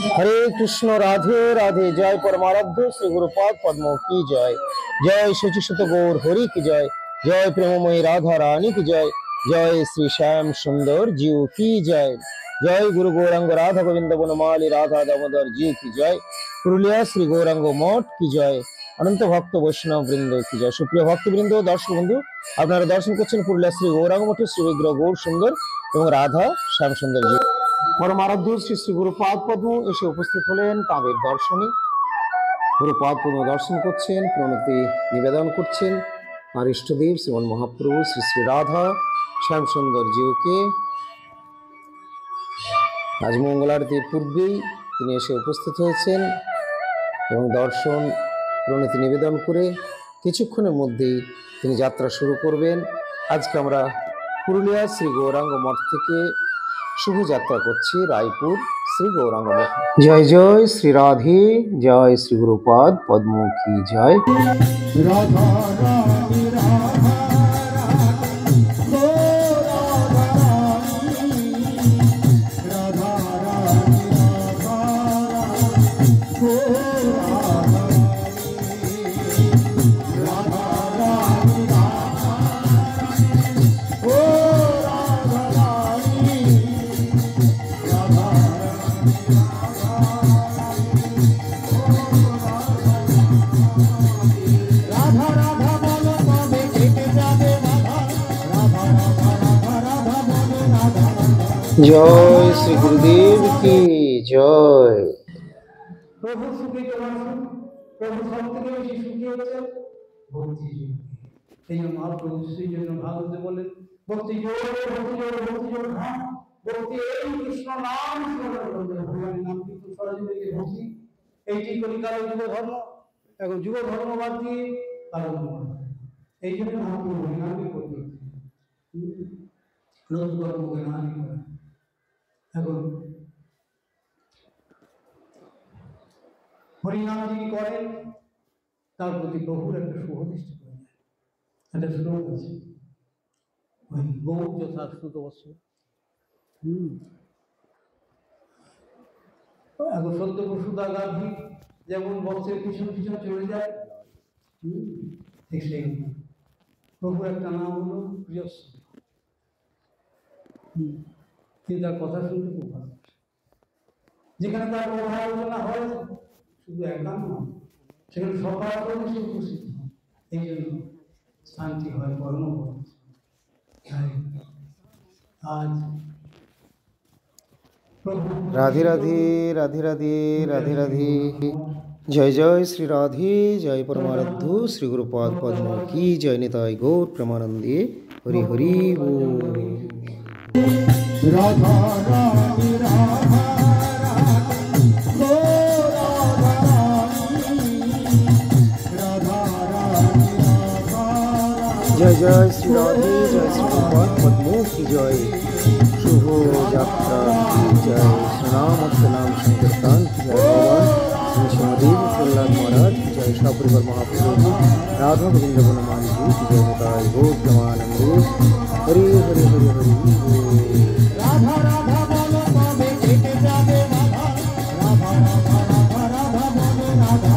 हरे कृष्ण राधे राधे। जय परमाराध्य श्री गुरुपाद पद्म की जय। जय शचिशत गौर हरि की जय। जय प्रेममयी राधा रानी की जय। जय श्री श्याम सुंदर जीव की जय। जय गुरु गौरांग राधा गोविंद बनमाली राधा दामोदर जी की जय। पुरुलिया श्री गौरांग मठ की जय। अनंत भक्त वैष्णव बृंद की जय। सुप्रिय भक्त बृंद दर्शक बंधु আপনারা দর্শন করছেন পুরুলিয়া শ্রী গৌরাঙ্গ মঠের শ্রী বিগ্রহ গৌর সুন্দর এবং রাধা শ্যাম সুন্দর জি। পরমারাধ্য শ্রী শ্রী গুরুপাদ পদ্ম এসে উপস্থিত হলেন তাঁদের দর্শনে। গুরুপাদ পদ্ম দর্শন করছেন, প্রণতি নিবেদন করছেন আর ইষ্টদেব শ্রীমন মহাপ্রভু শ্রী শ্রী রাধা শ্যাম সুন্দর জিউকে। আজ মঙ্গলারতির পূর্বেই তিনি এসে উপস্থিত হয়েছেন এবং দর্শন প্রণতি নিবেদন করে কিছুক্ষণের মধ্যেই তিনি যাত্রা শুরু করবেন। আজকে আমরা পুরুলিয়া শ্রী গৌরাঙ্গ মঠ থেকে শুভ যাত্রা করছি রায়পুর শ্রী গৌরাঙ্গ মঠ। জয় জয় শ্রী রাধে, জয় শ্রী গুরুপাদ পদ্ম কি জয়। রাধা রানী রাধা জয় শ্রী গুরুদেব কি জয়। প্রভু সুখী তোমার সুখ, প্রভু সব থেকে বেশি সুখী হচ্ছেন ভক্তি যোগ। এই জন্য মহাপ্রভু সেই জন্য ভাগবতে বলেন ভক্তি যোগ, ভক্তি যোগ, ভক্তি যোগ। হ্যাঁ, ভক্তি এই কৃষ্ণ নাম স্মরণ করবে, ভগবানের নাম কিন্তু সরাসরি ভক্তি। এইটি কলিকালের যুগ ধর্ম। এখন যুগ ধর্ম বাদ দিয়ে আরম্ভ করবে। এই জন্য মহাপ্রভু নামই করতে নতুন ধর্মকে নামই করে। এখন হরিনাম যিনি করেন তার প্রতি প্রভুর একটা শুভদৃষ্টি করে যায়। একটা শ্লোক আছে, ওই গৌ যথা শ্রুত বৎস। এখন সত্য বসুধা গান্ধী যেমন বংশের পিছন পিছন চলে যায়, ঠিক সেই প্রভুর একটা নাম হলো প্রিয়শ্রী। তিনি তার কথা শুনতে খুব ভালো। যেখানে তার কথা আলোচনা হয় শুধু একান্ত নয়, সেখানে সবার সে উপস্থিত হয়। এই জন্য শান্তি হয় কর্ম। আজ রাধে রাধে রাধে রাধে রাধে রাধে। জয় জয় শ্রী রাধে, জয় পরমারাধ্য শ্রী গুরুপাদ পদ্ম কি জয়। নিতাই গৌর প্রেমানন্দে হরি হরি বল। রাধা রানী রাধা জয় জয় শ্রী রাধে, জয় শ্রী গুরুপাদ পদ্ম কি জয়। শুভ যাত্রা কি জয়। শ্রীনাম অর্থনাম সংকীর্তন কি জয়। ভগবান শ্রী সমদেব প্রহ্লাদ মহারাজ কি জয়। সপরিবার মহাপ্রভু রাধা গোবিন্দ বনমালী কি জয়। নিতাই গৌর প্রেমানন্দে হরি হরি হরি হরি। রাধা রাধা বলো তবে কেটে যাবে বাধা। রাধা রাধা রাধা রাধা বলো রাধা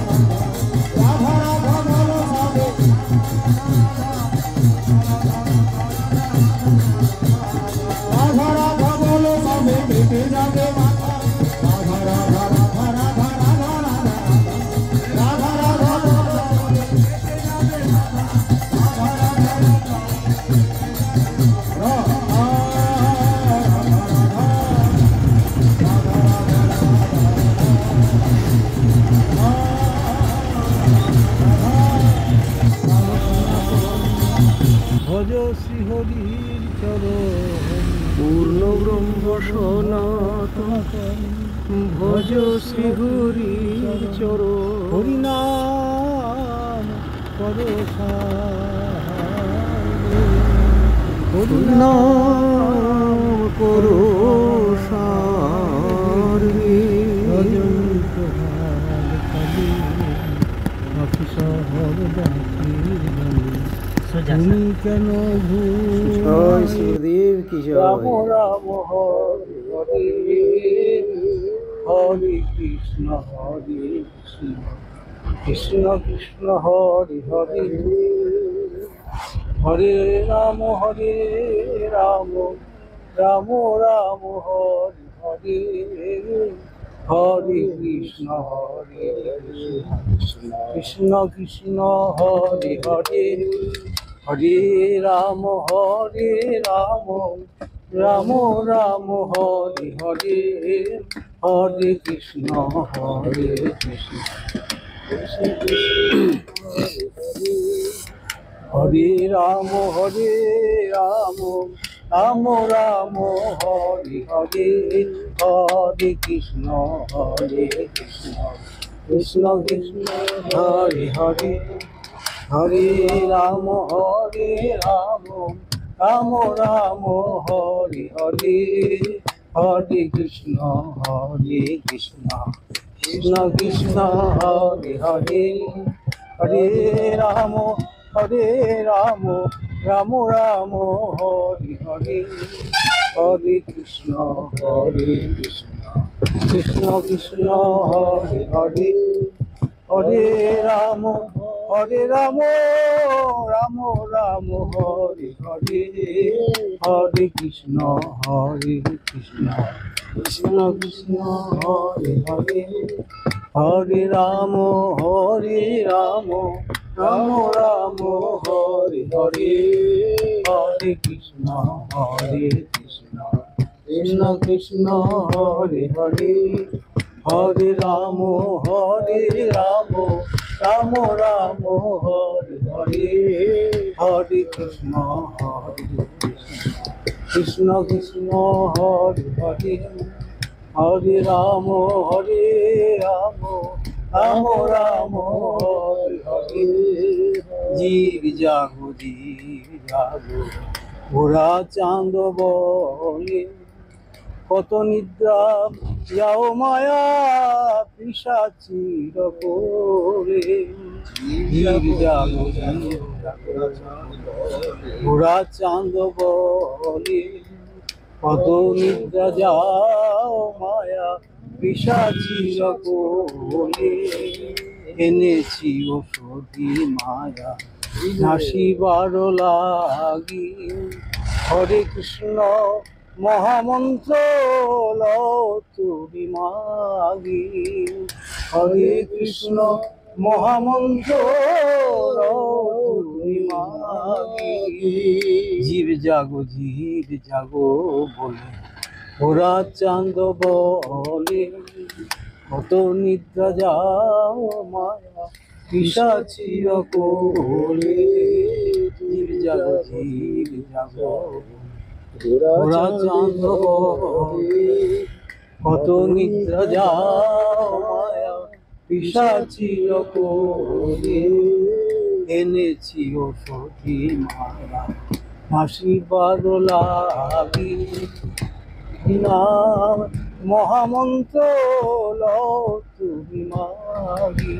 রাধা রাধা বলো তবে। রাধা রাধা বলো তবে কেটে যাবে বাধা। রাধা রাধা রাধা রাধা রাধা রাধা রাধা রাধা বলো তবে কেটে যাবে বাধা। রাধা রাধা রাধা ভজ শ্রী হরির চরণ পূর্ণ ব্রহ্ম সনাতন। ভজ শ্রী হরির চরণ। হরিনাম করো হরিনাম করো সারে। তুমি কেন জয় শ্রীদেব কি জয়। রাম রাম হরে হরে হরে কৃষ্ণ কৃষ্ণ কৃষ্ণ হরে হরে, হরে রাম রাম রাম হরে হরে, হরে কৃষ্ণ কৃষ্ণ কৃষ্ণ হরে হরে, হরে রাম রাম রাম হরে হরে, হরে কৃষ্ণ কৃষ্ণ কৃষ্ণ হরে রাম রাম রাম হরে হরে, হরে কৃষ্ণ কৃষ্ণ কৃষ্ণ হরে হরে, হরে রাম রাম রাম হরে হরে, হরে কৃষ্ণ কৃষ্ণ কৃষ্ণ হরে হরে, হরে রাম রাম রাম হরে হরে, হরে কৃষ্ণ কৃষ্ণ কৃষ্ণ হরে হরে, হরে রাম রাম রাম হরে হরে, হরে কৃষ্ণ কৃষ্ণ কৃষ্ণ হরে হরে, হরে রাম রাম রাম হরে হরে, হরে কৃষ্ণ কৃষ্ণ কৃষ্ণ হরে হরে, হরে রাম রাম রাম হরে হরে, হরে কৃষ্ণ কৃষ্ণ কৃষ্ণ হরে হরে, হরে রাম রাম রাম হরে হরে, জীব জাগো ওরা চাঁদ বলে, কত নিদ্রা যাও মায়া পিশাচির করে, জীব জাগো ওরা চাঁদ বলে, কত নিদ্রা যাও মায়া পিশাচির কোলে, এনেছি ওষুধি মায়া নাসিবার লাগি, হরে কৃষ্ণ মহামন্ত্র লও তুমি মাগি, হরে কৃষ্ণ মহামন্ত্র লও তুমি মাগি, জীব জাগো বলে ওরা চাঁদ বলে, কত নিদ্রা যাও মায়া পিশাচির কোলে, জীব জাগো ওরা চাঁদ বলে, কত নিদ্রা যাও মায়া পিশাচির কোলে, এনেছি ওষুধি মায়া নাসিবার লাগি, নাম মহামন্ত্র লও তুমি মাগি,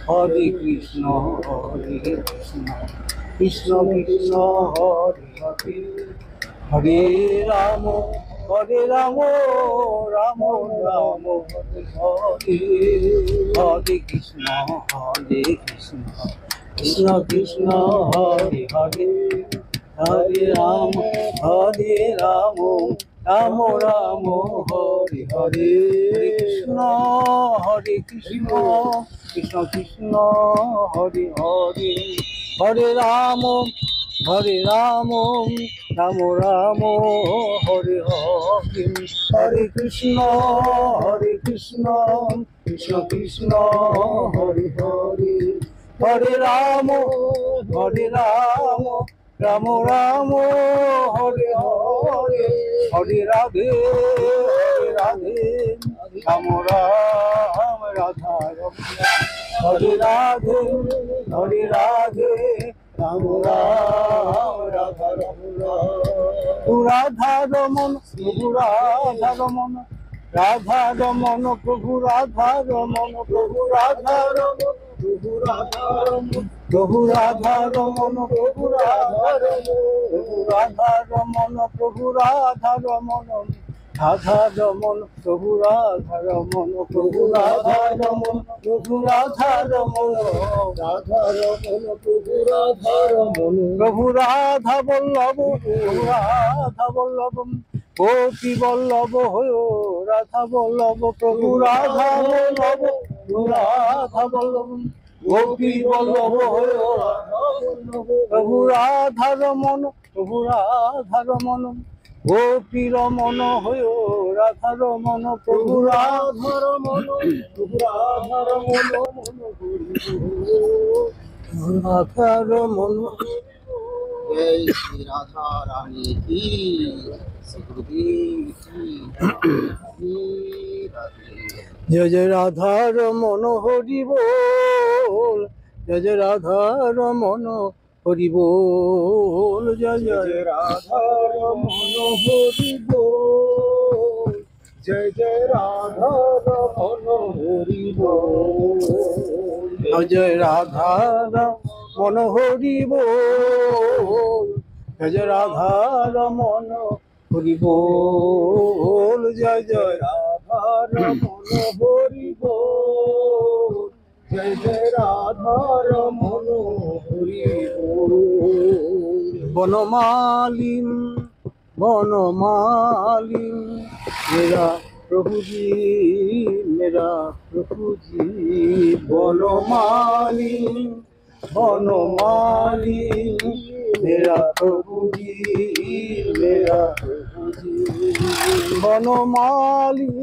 হরে কৃষ্ণ কৃষ্ণ কৃষ্ণ হরে হরে, হরে রাম রাম রাম হরে হরে, হরে কৃষ্ণ কৃষ্ণ কৃষ্ণ হরে হরে, হরে রাম রাম রাম হরে হরে, কৃষ্ণ কৃষ্ণ কৃষ্ণ হরে হরে, হরে রাম রাম রাম হরে হরে, হরে কৃষ্ণ কৃষ্ণ কৃষ্ণ হরে হরে, হরে রাম রাম রাম হরে হরে, হরে রাধে রাম রাম রাধা রমনা, হরে রাধে রাম রাম রাধা রমনা, তু রাধা রমন প্রভু রাধা রমন, রাধা রমন প্রভু রাধা রমন, প্রভু রাধা রমন প্রভু রাধা রমন, প্রভু রাধা রমন প্রভু রাধা রমন, প্রভু রাধা রমন প্রভু রাধা রমন, রাধা রমন প্রভু রাধা রমন প্রভু রাধা রমন প্রভু রাধা রমন রাধা রমন প্রভু রাধা রমন প্রভু রাধা বল্লভ প্রভু রাধা বল্লভ গোপী বল্লভ হয় রাধা বল্লভ প্রভু রাধা বল্লভ প্রভু রাধা বল্লভ গোপী বল্লভ হয় প্রভু রাধা রমন প্রভু রাধা রমন গোপী রমন হয় রাধা রমন প্রভু রাধা রমন প্রভু রাধা রমন রাধা রমন। जय श्री राधा रानी की श्री गुरुदेव की राधे। जय जय राधा रमन हरि बोल जय जय राधा रमन हरि बोल जय जय जय राधा रमन हरि बोल जय जय राधा रमन हरि बोल जय राधा रमन हरि बोल जय जय राधा रमन हरि बोल जय जय राधा रमन हरि बोल जय जय राधा रमन हरि बोल। बनमालिन बनमालिन मेरा प्रभु जी मेरा प्रभु जी बनमालिन बनमालिन मेरा प्रभु जी मेरा प्रभु जी बनमालिन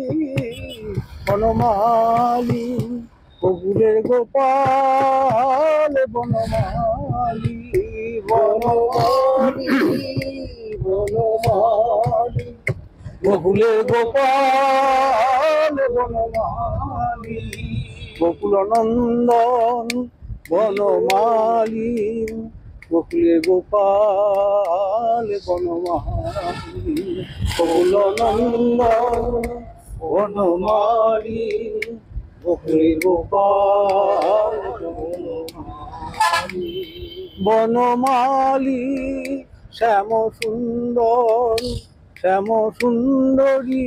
बनमालिन গোকুলের গোপাল বনমালী বনমালী বনমালী গোকুলের গোপাল বনমালী গোকুল নন্দন বনমালী গোকুলের গোপাল বনমালী গোকুল নন্দন বনমালী গোকুলের গোপাল বনমালী শ্যাম সুন্দর শ্যাম সুন্দরী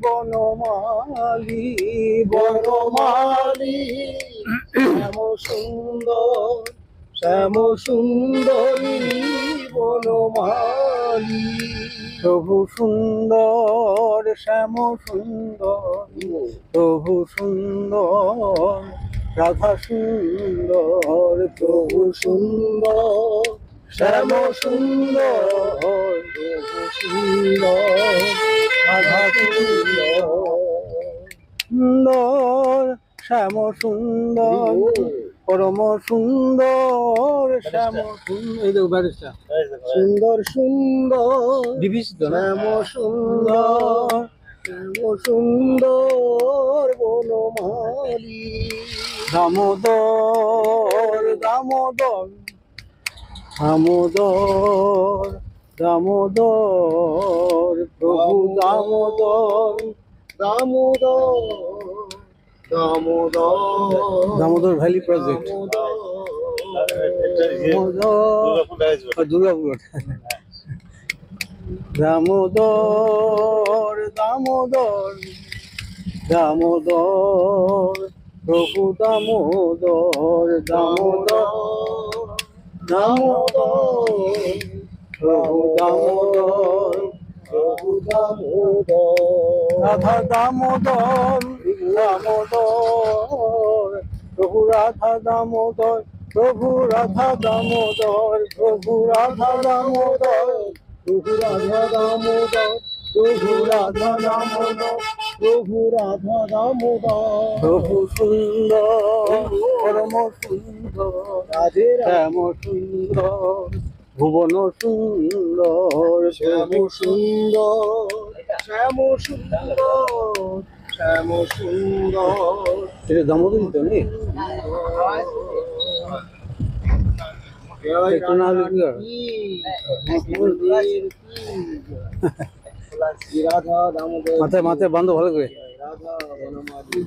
বনমালী বনমালী শ্যাম সুন্দর শ্যাম সুন্দরী বনমালী প্রভু সুন্দর শ্যাম সুন্দর প্রভু সুন্দর রাধা সুন্দর প্রভু সুন্দর শ্যাম সুন্দর প্রভু সুন্দর রাধা সুন্দর সুন্দর শ্যাম সুন্দর পরম সুন্দর শ্যাম সুন্দর এই দেখো ব্যারিস্টার সুন্দর সুন্দর বিভীষিত শ্যাম সুন্দর শ্যাম সুন্দর বনমালী দামোদর দামোদর দামোদর দামোদর প্রভু দামোদর দামোদর দামোদর দামোদর ভ্যালি প্রজেক্ট দুর্গাপুর দামোদর দামোদর দামোদর প্রভু দামোদর দামোদর দামোদর প্রভু দামোদর প্রভু দামোদর রাধা দামোদর দামোদর প্রভু রাধা দামোদর প্রভু রাধা দামোদর প্রভু রাধা দামোদর প্রভু রাধা দামোদর প্রভু রাধা দামোদর প্রভু রাধা দামোদর প্রভু সুন্দর পরম সুন্দর রাধে শ্যাম সুন্দর ভুবন সুন্দর শ্যাম সুন্দর শ্যাম সুন্দর শ্যাম সুন্দর এটা দামোদরই তো নেই জয় একটু না হলে কি হবে? শ্রী রাধা দামোদর মাথায় মাথায় বান্ধব ভালো করে রাধা বনমালী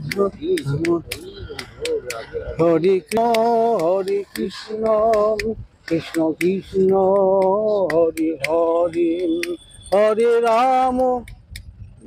হরে কৃষ্ণ কৃষ্ণ কৃষ্ণ হরে হরে হরে রাম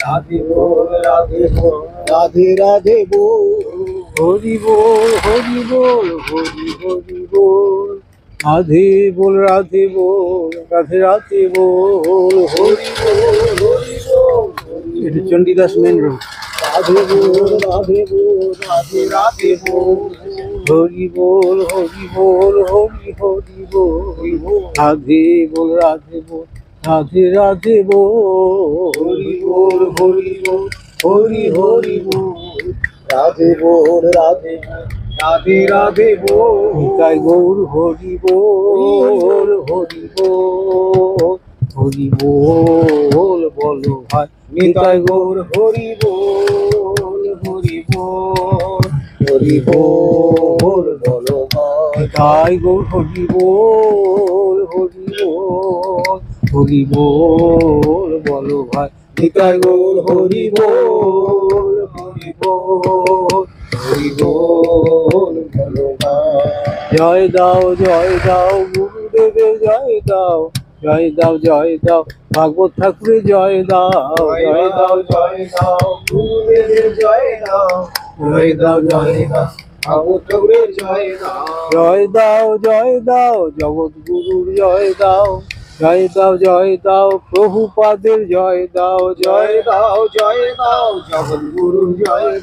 রাধে বল রাধে বল রাধে রাধে বল হরি বল হরি বল হরি হরি বল রাধে বল রাধে বল রাধে রাধে বল হরি বল হরি বল। এটা চণ্ডীদাস মেন রোড। রাধে বল রাধে বল রাধে রাধে বল হরি বল হরি বল হরি হরি বল রাধে বল রাধে বল রাধে রাধে বল হরি বল হরি বল হরি হরি বল রাধে বল রাধে বল রাধে রাধে বল নিতাই গৌর হরি বল হরি বল হরি বল বলো ভাই নিতাই গৌর হরি বল হরি বল হরি বল বলো ভাই নিতাই গৌর হরি বল হরি বল হরি বল বলো ভাই নিতাই গৌর হরি বল হরি বল হরি বল বলো ভাই জয় দাও গুরুদেবের জয় দাও জয় দাও ভাগবত ঠাকুরের জয় দাও জয় দাও গুরুদেবের জয় দাও জয় দাও ঠাকুর ঠাকুরের জয় দাও জয় দাও জগৎ গুরুর জয় দাও জয় দাও প্রভুপাদের জয় দাও জয় দাও জগৎগুরুর জয়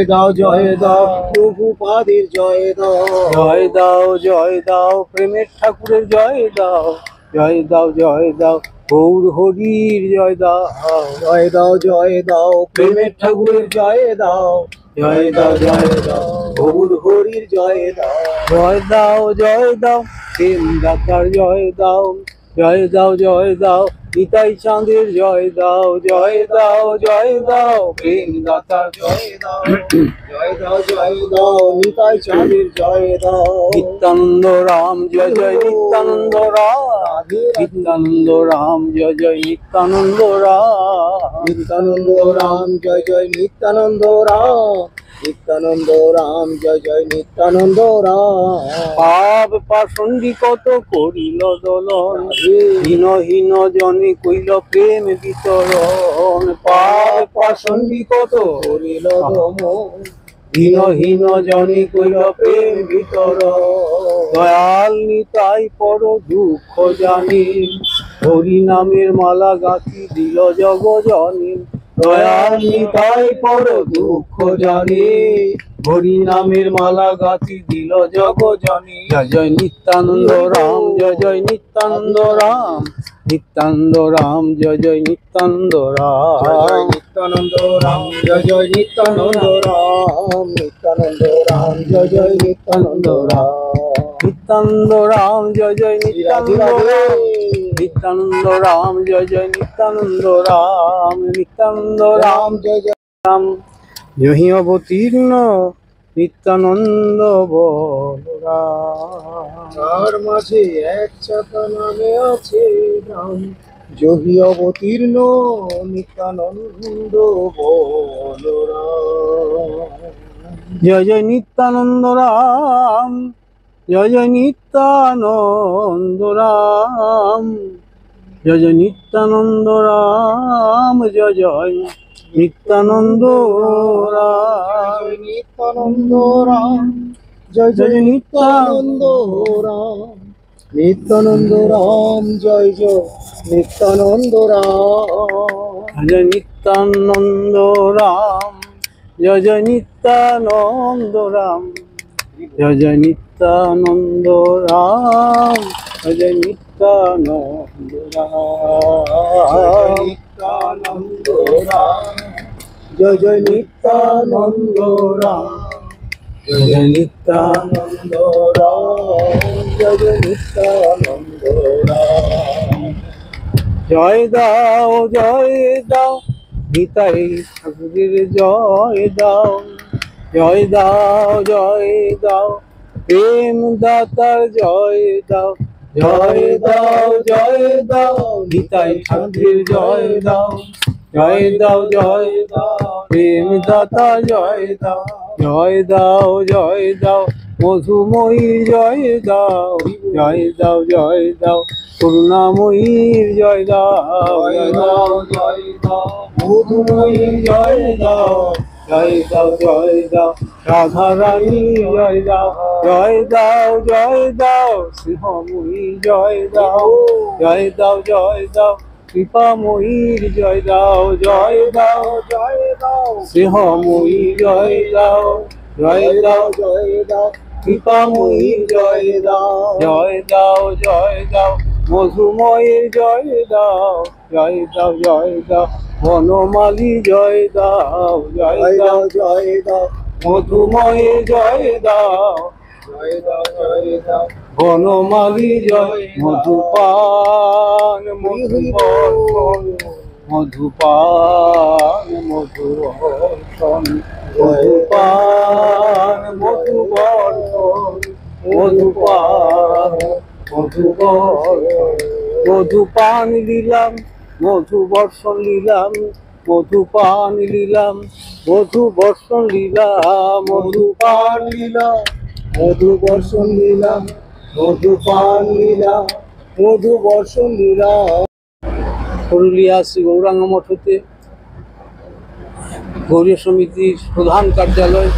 দাও জয় দাও প্রভুপাদের জয় দাও জয় দাও প্রেমের ঠাকুরের জয় দাও গৌর হরির জয় দাও জয় দাও প্রেমের ঠাকুরের জয় দাও গৌর হরির জয় দাও জয় দাও প্রেম দাতার জয় দাও নিতাই চাঁদের জয় দাও প্রেম দাতার জয় দাও নিতাই চাঁদের জয় দাও নিত্যানন্দ রাম জয় নিত্যানন্দ রাম নিত্যানন্দ রাম জয় নিত্যানন্দ রাম নিত্যানন্দ রাম জয় নিত্যানন্দ রাম নিত্যানন্দ রাম জয় নিত্যানন্দ রাম পাপ পাষণ্ডী কত করিল দলন হীন জনে কইল প্রেম বিতরণ পাপ পাষণ্ডী কত করিল দমন হীন জনে কইল প্রেম বিতরণ দয়াল নিতাই পর দুঃখ জানি হরি নামের মালা গাঁথি দিল জগজনী দয়াল নিতাই পর দুঃখ জানি হরি নামের মালা গাঁথি দিল জগজনী জয় নিত্যানন্দ রাম জয় নিত্যানন্দ রাম নিত্যানন্দ রাম জয় নিত্যানন্দ রাম নিত্যানন্দ রাম জয় নিত্যানন্দ রাম নিত্যানন্দ রাম জয় নিত্যানন্দ রাম নিত্যানন্দ রাম জয় নিত্যানন্দ রাম নিত্যানন্দ রাম জয় নিত্যানন্দ রাম নিত্যানন্দ রাম জয় রাম যহি অবতীর্ণ নিত্যানন্দ বলরাম তার মাঝে এক চাকা নামে আছে রাম যোগী অবতীর্ণ নিত্যানন্দ বলরাম জয় নিত্যানন্দ রাম জয় নিত্যানন্দ রাম জয় নিত্যানন্দ রাম জয় নিত্যানন্দ রাম নিত্যানন্দ রাম জয় নিত্যানন্দ রাম নিত্যানন্দ রাম জয় নিত্যানন্দ রাম জয় নিত্যানন্দ রাম জয় নিত্যানন্দ রাম জয় নিত্যানন্দ রাম জয় নিত্যানন্দ রাম নিত্যানন্দ রাম জয় নিত্যানন্দ রাম জয় নিত্যানন্দ জয় নিত্যানন্দ রাম জয় দাও নিতাই ঠাকুরের জয় দাও প্রেম দাতার জয় দাও নিতাই ঠাকুরের জয় দাও প্রেম দাতা জয় দাও মধুময়ীর জয় দাও, জয় দাও, জয় দাও, করুণাময়ীর জয় দাও, জয় দাও, জয় দাও, মধুময়ীর জয় দাও, জয় দাও, জয় দাও, রাধা রানী জয় দাও, জয় দাও, জয় দাও, সিংহময়ী জয় দাও, জয় দাও, জয় দাও, কৃপাময়ীর জয় দাও, জয় দাও, জয় দাও, সিংহময়ী জয় দাও, জয় দাও, জয় দাও, কৃপাময়ী জয় দাও, জয় দাও, জয় দাও, মধুময়ীর জয় দাও, জয় দাও, জয় দাও, বনমালী জয় দাও, জয় দাও, জয় দাও, মধুময়ীর জয় দাও, জয় দাও, জয় দাও, বনমালী জয়, মধুপান মধুবর্ষণ, মধুপান মধুবর্ষণ, মধুপান মধুবর্ষণ, মধুপান মধুবর্ষণ, মধুপান দিলাম, মধুবর্ষণ দিলাম, মধুপান দিলাম, মধুবর্ষণ দিলাম, মধুপান দিলাম, মধুবর্ষণ দিলাম, মধুপান দিলাম, মধুবর্ষণ দিলাম। পুরুলিয়া শ্রী গৌরাঙ্গ মঠ হতে গৌরী সমিতির প্রধান কার্যালয়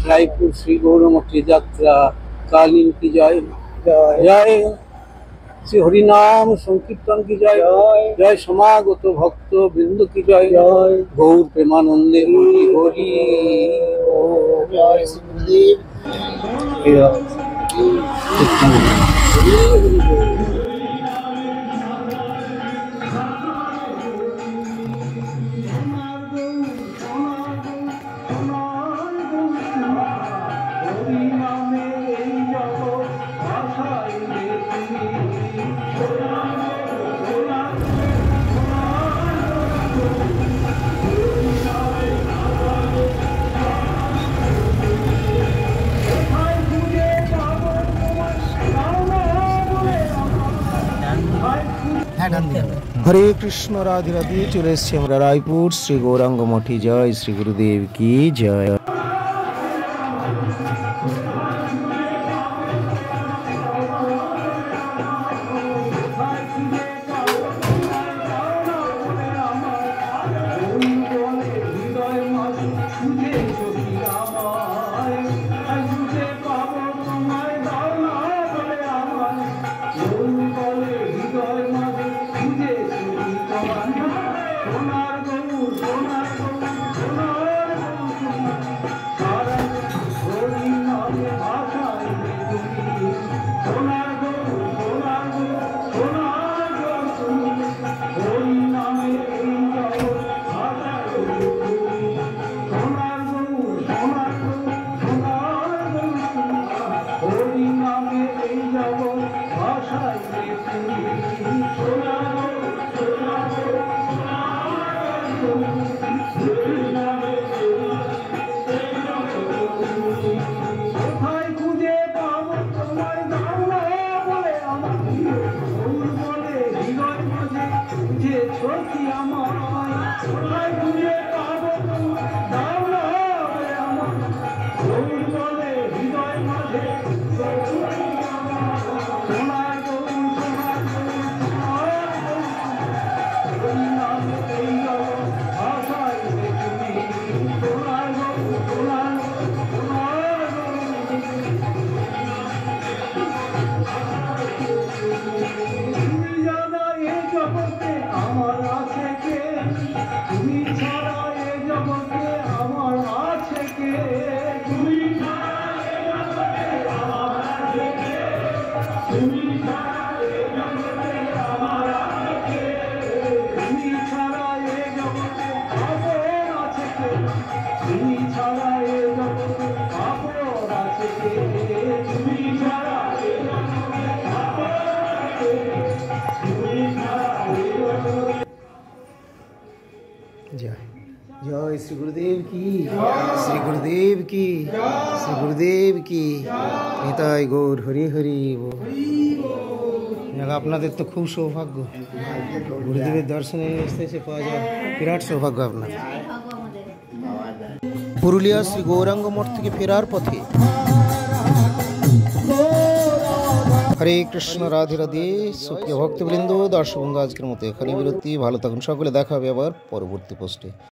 রায়পুর শ্রী গৌরমঠে যাত্রা কালীন কি জয়, জয় শ্রী হরিনাম সংকীর্তন কি জয়, জয় সমাগত ভক্ত বৃন্দ কি জয়, জয় গৌর প্রেমানন্দে হরি হরি, জয় শ্রী হরে কৃষ্ণ, রাধে রাধে। চলে এসছি আমরা রায়পুর শ্রী গৌরাঙ্গ মঠে। জয় শ্রী গুরুদেব কি জয়। जय जय श्री गुरुदेव की, श्री गुरुदेव की, श्री गुरुदेव की। নিতাই গৌর হরি হরি বল। আপনাদের তো খুব সৌভাগ্য, গুরুদেবের দর্শনে এসে পাওয়া যায়, বিরাট সৌভাগ্য আপনার। পুরুলিয়া শ্রী গৌরাঙ্গ মঠ থেকে ফেরার পথে হরে কৃষ্ণ, রাধে রাধে। সুপ্রিয় ভক্তবৃন্দ, দর্শক বন্ধু, আজকের মতো এখানে বিরতি। ভালো থাকুন সকলে, দেখা হবে আবার পরবর্তী পোস্টে।